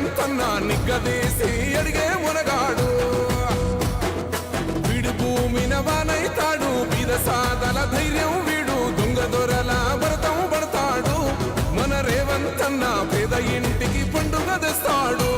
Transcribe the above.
రేవంతన్న నిగ్గదీసి అడిగే మునగాడు వీడు భూమిన వానైతాడు బీద సాదల ధైర్యం వీడు దొంగ దొరల భరతం పడతాడు మన రేవంతన్న పేద ఇంటికి పండుగ తెస్తాడు